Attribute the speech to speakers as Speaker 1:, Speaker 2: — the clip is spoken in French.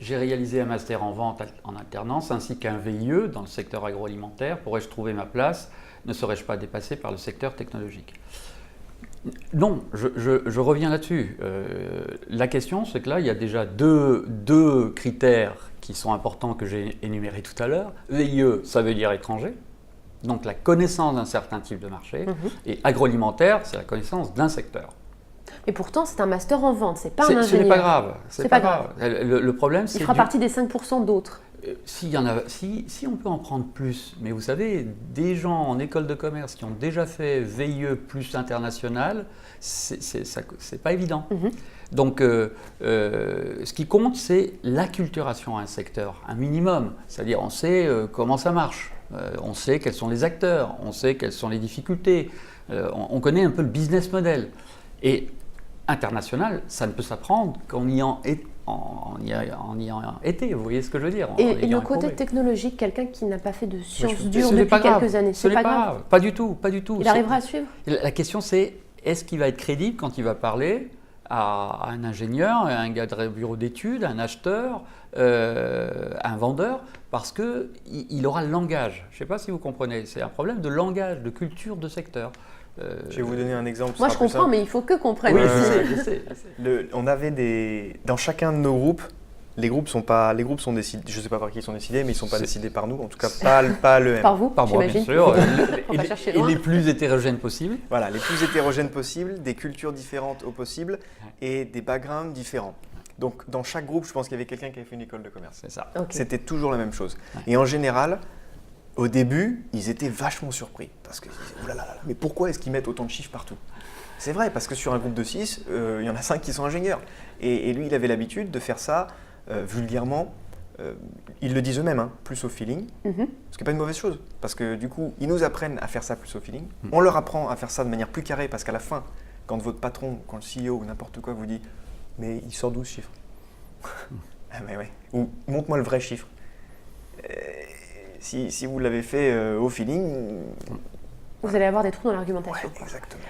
Speaker 1: J'ai réalisé un master en vente en alternance ainsi qu'un VIE dans le secteur agroalimentaire. Pourrais-je trouver ma place? Ne serais-je pas dépassé par le secteur technologique? Non, je reviens là-dessus. La question, c'est que là, il y a déjà deux critères qui sont importants que j'ai énumérés tout à l'heure. VIE, ça veut dire étranger, donc la connaissance d'un certain type de marché. Et agroalimentaire, c'est la connaissance d'un secteur.
Speaker 2: Mais pourtant, c'est un master en vente, c'est pas un ingénieur.
Speaker 1: Ce n'est pas grave.
Speaker 2: C'est pas grave.
Speaker 1: Le problème, c'est
Speaker 2: il fera partie des 5% d'autres.
Speaker 1: Si on peut en prendre plus, mais vous savez, des gens en école de commerce qui ont déjà fait VIE plus international, c'est pas évident. Donc, ce qui compte, c'est l'acculturation à un secteur, un minimum. C'est-à-dire, on sait comment ça marche, on sait quels sont les acteurs, on sait quelles sont les difficultés, on connaît un peu le business model. Et international, ça ne peut s'apprendre qu'en y ayant été, vous voyez ce que je veux dire.
Speaker 2: Et le côté technologique, quelqu'un qui n'a pas fait de sciences dures depuis quelques années,
Speaker 1: c'est pas grave. Pas du tout, pas du tout.
Speaker 2: Il arrivera à suivre.
Speaker 1: La question c'est, est-ce qu'il va être crédible quand il va parler à un ingénieur, à un gars de bureau d'études, à un acheteur, à un vendeur, parce qu'il aura le langage. Je ne sais pas si vous comprenez, c'est un problème de langage, de culture, de secteur.
Speaker 3: Je vais vous donner un exemple.
Speaker 2: Moi je comprends, mais il faut que comprenne.
Speaker 1: Oui, je sais.
Speaker 3: On avait dans chacun de nos groupes, les groupes sont décidés, je ne sais pas par qui ils sont décidés, mais ils ne sont pas décidés par nous, en tout cas pas à l'EM.
Speaker 2: Par vous,
Speaker 1: par moi, bien sûr.
Speaker 2: et
Speaker 1: les plus hétérogènes possibles.
Speaker 3: Voilà, les plus hétérogènes possibles, des cultures différentes au possible et des backgrounds différents. Donc dans chaque groupe, je pense qu'il y avait quelqu'un qui avait fait une école de commerce.
Speaker 1: C'est ça.
Speaker 2: Okay.
Speaker 3: C'était toujours la même chose. Et en général, au début, ils étaient vachement surpris parce qu'ils disaient « Oh là là, mais pourquoi est-ce qu'ils mettent autant de chiffres partout ?» C'est vrai, parce que sur un groupe de 6, il y en a 5 qui sont ingénieurs. Et lui, il avait l'habitude de faire ça vulgairement. Ils le disent eux-mêmes, hein, plus au feeling, ce qui n'est pas une mauvaise chose. Parce que du coup, ils nous apprennent à faire ça plus au feeling. On leur apprend à faire ça de manière plus carrée parce qu'à la fin, quand votre patron, quand le CEO ou n'importe quoi vous dit « Mais il sort 12 chiffres. » Ah mais ouais. Ou « Montre-moi le vrai chiffre. » Si vous l'avez fait au feeling,
Speaker 2: vous allez avoir des trous dans l'argumentation.
Speaker 3: Ouais, exactement.